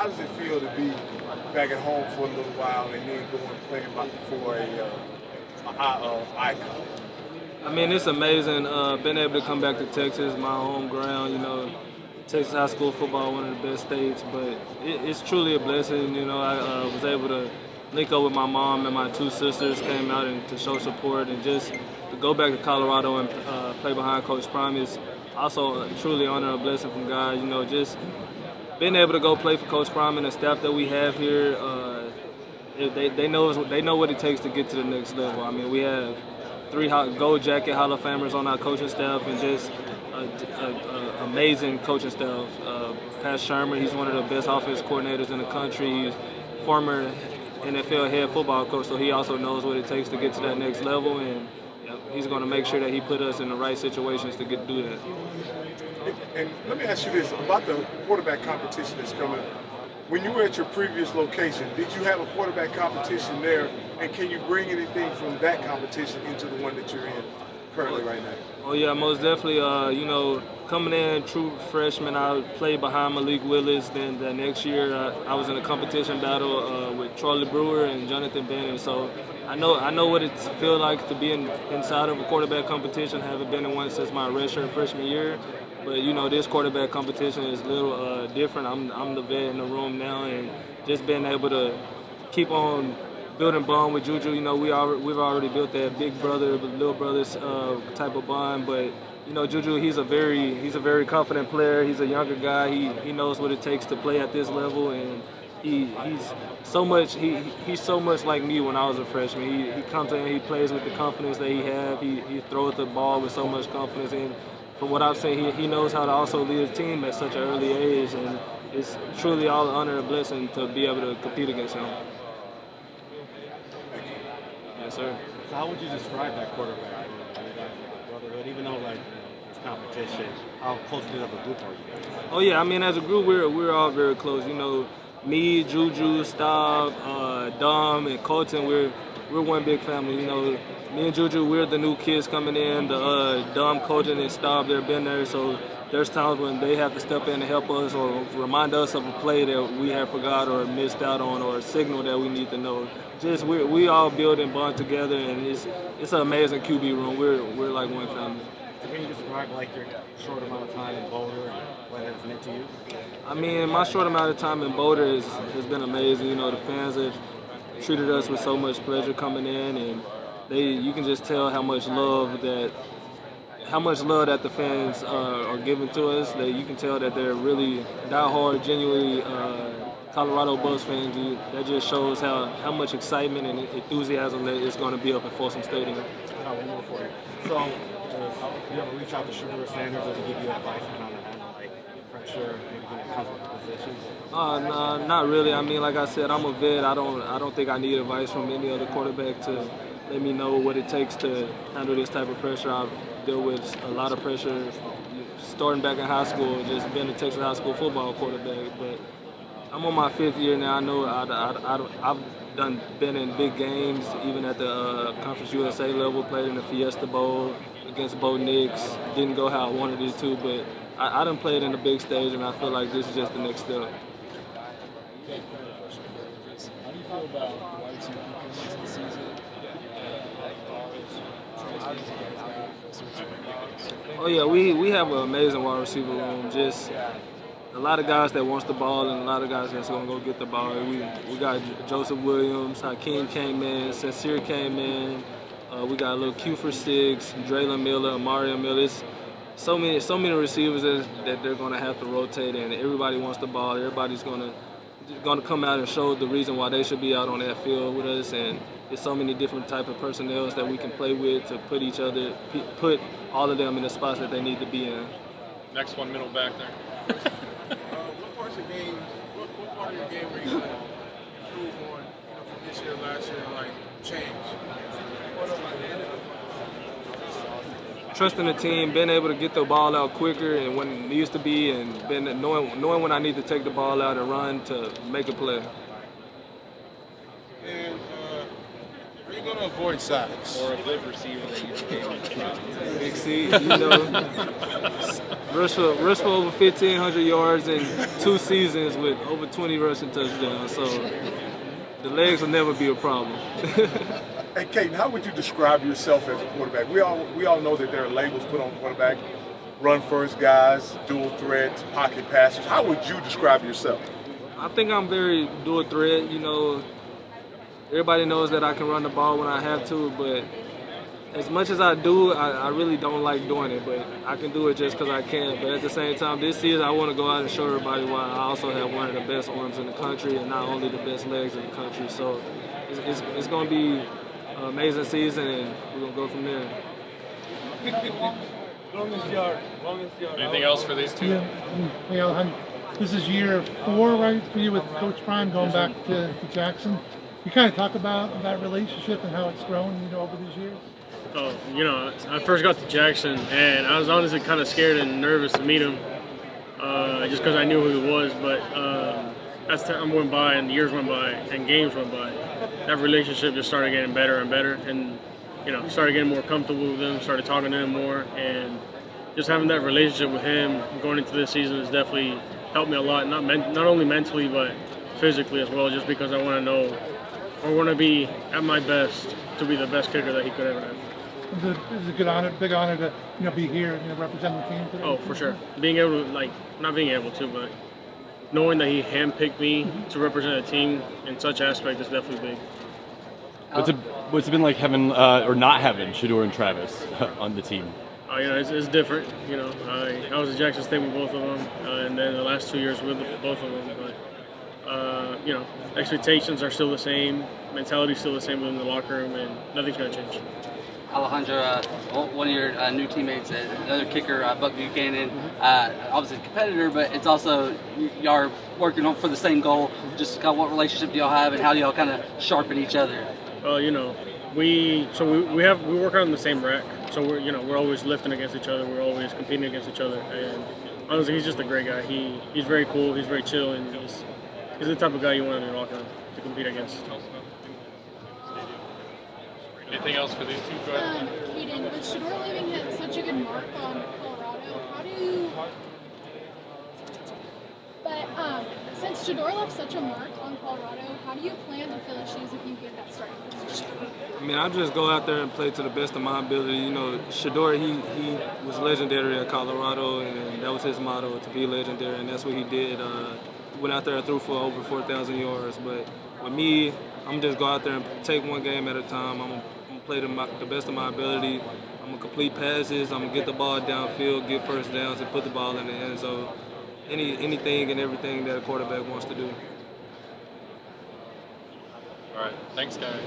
how does it feel to be back at home for a little while and then go and play for a icon? I mean, it's amazing being able to come back to Texas, my home ground. Texas high school football, one of the best states. But it's truly a blessing. I was able to link up with my mom and my two sisters, came out and to show support, and just to go back to Colorado and play behind Coach Prime is also a truly honor, a blessing from God. Just being able to go play for Coach Prime and the staff that we have here. They know what it takes to get to the next level. I mean, we have 3 gold jacket Hall of Famers on our coaching staff, and just amazing coaching staff. Pat Shermer, he's one of the best offense coordinators in the country. He's former NFL head football coach, so he also knows what it takes to get to that next level, and he's going to make sure that he put us in the right situations to do that. And let me ask you this about the quarterback competition that's coming. When you were at your previous location, did you have a quarterback competition there, and can you bring anything from that competition into the one that you're in currently right now? Oh yeah, most definitely. Coming in true freshman, I played behind Malik Willis. Then the next year, I was in a competition battle with Charlie Brewer and Jonathan Bennett. So I know what it feels like to be inside of a quarterback competition. Haven't been in one since my redshirt freshman year. But this quarterback competition is a little different. I'm the vet in the room now, and just being able to keep on building bond with Juju. We've already built that big brother, little brothers type of bond. But Juju, he's a very confident player. He's a younger guy. He knows what it takes to play at this level, and he's so much like me when I was a freshman. He comes in, he plays with the confidence that he has. He throws the ball with so much confidence, and from what I've seen, he knows how to also lead a team at such an early age, and it's truly all an honor and blessing to be able to compete against him. Yes, sir. So how would you describe that quarterback? Brotherhood, even though there's competition, how close of a group are you guys? Oh yeah, I mean, as a group, we're all very close. Me, Juju, Staub, Dom, and Colton, we're one big family. Me and Juju, we're the new kids coming in. The Dom, Colton, and Staub, they've been there. So there's times when they have to step in to help us or remind us of a play that we have forgot or missed out on, or a signal that we need to know. Just we all build and bond together, and it's an amazing QB room. We're like one family. So can you describe your short amount of time in Boulder and what it has meant to you? I mean, my short amount of time in Boulder has been amazing. The fans have treated us with so much pleasure coming in, and you can just tell how much love that the fans are giving to us. That you can tell that they're really diehard, genuinely Colorado Bucks fans. That just shows how much excitement and enthusiasm that is going to be up at Folsom Stadium. One more for you. So, you ever reach out to Sugar Sanders or to give you advice on how to handle pressure, maybe when it comes with positions? No, not really. I mean, like I said, I'm a vet. I don't think I need advice from any other quarterback to let me know what it takes to handle this type of pressure. I've dealt with a lot of pressure starting back in high school, just being a Texas high school football quarterback. But I'm on my 5th year now. I know I've been in big games, even at the Conference USA level, played in the Fiesta Bowl against Bo Nix. Didn't go how I wanted it to, but I done played in the big stage, and I feel like this is just the next step. How do you feel about the wide receiver performance this season? Oh yeah, we have an amazing wide receiver room. Just a lot of guys that wants the ball and a lot of guys that's gonna go get the ball. We got Joseph Williams, Hakeem came in, Sincere came in. We got a little Q for 6, Draylon Miller, Mario Miller. So many receivers that they're gonna have to rotate, and everybody wants the ball. Everybody's gonna come out and show the reason why they should be out on that field with us, and there's so many different type of personnel that we can play with to put all of them in the spots that they need to be in. Next one, middle back there. What part of your game were you going to improve on from this year, last year, change? Trusting the team, being able to get the ball out quicker and when it needs to be, and knowing when I need to take the ball out and run to make a play. And are you going to avoid sacks? Or a good receiver that you became? Big C, you know, rush for over 1,500 yards in 2 seasons with over 20 rushing touchdowns. So the legs will never be a problem. Hey, Kaidon, how would you describe yourself as a quarterback? We all know that there are labels put on quarterback, run first guys, dual threats, pocket passers. How would you describe yourself? I think I'm very dual threat. You know, everybody knows that I can run the ball when I have to, but as much as I do, I really don't like doing it, but I can do it just because I can. But at the same time, this season, I want to go out and show everybody why I also have one of the best arms in the country and not only the best legs in the country. So it's going to be an amazing season, and we're going to go from there. Anything else for these two? Hey, Alejandro, this is year 4, right, for you with Coach Prime going back to Jackson. You kind of talk about that relationship and how it's grown, you know, over these years. Oh, you know, I first got to Jackson, and I was honestly kind of scared and nervous to meet him, just because I knew who he was. But as time went by and years went by and games went by, that relationship just started getting better and better, and you know, started getting more comfortable with him, started talking to him more, and just having that relationship with him going into this season has definitely helped me a lot, not only mentally but physically as well, just because I want to know, I want to be at my best to be the best kicker that he could ever have. It's a good honor, big honor to, you know, be here, you know, representing the team today. Oh, for sure. Being able to, like, not being able to, but knowing that he handpicked me to represent a team in such aspect is definitely big. What's it been like having or not having Shedeur and Travis on the team? You know, it's different. You know, I was at Jackson State with both of them, and then the last 2 years with both of them. But you know, expectations are still the same, mentality's still the same within the locker room, and nothing's going to change. Alejandro, one of your new teammates, another kicker, Buck Buchanan, obviously a competitor, but it's also y'all are working on for the same goal. Just kind of what relationship do y'all have, and how do y'all kind of sharpen each other? Well, you know, we work out in the same rack, so we're always lifting against each other. We're always competing against each other, and honestly, he's just a great guy. He's very cool. He's very chill, and he's the type of guy you want in your locker room to compete against. Anything else for these two? Go ahead. Kaidon, with Shedeur leaving such a good mark on Colorado, how do you... But since Shedeur left such a mark on Colorado, how do you plan to fill his shoes if you get that starting position? I mean, I just go out there and play to the best of my ability. You know, Shedeur, he was legendary at Colorado, and that was his motto, to be legendary, and that's what he did. Went out there and threw for over 4,000 yards. But with me, I'm just go out there and take one game at a time. I'm gonna play the best of my ability. I'm gonna complete passes. I'm gonna get the ball downfield, get first downs, and put the ball in the end zone. Anything and everything that a quarterback wants to do. All right. Thanks, guys.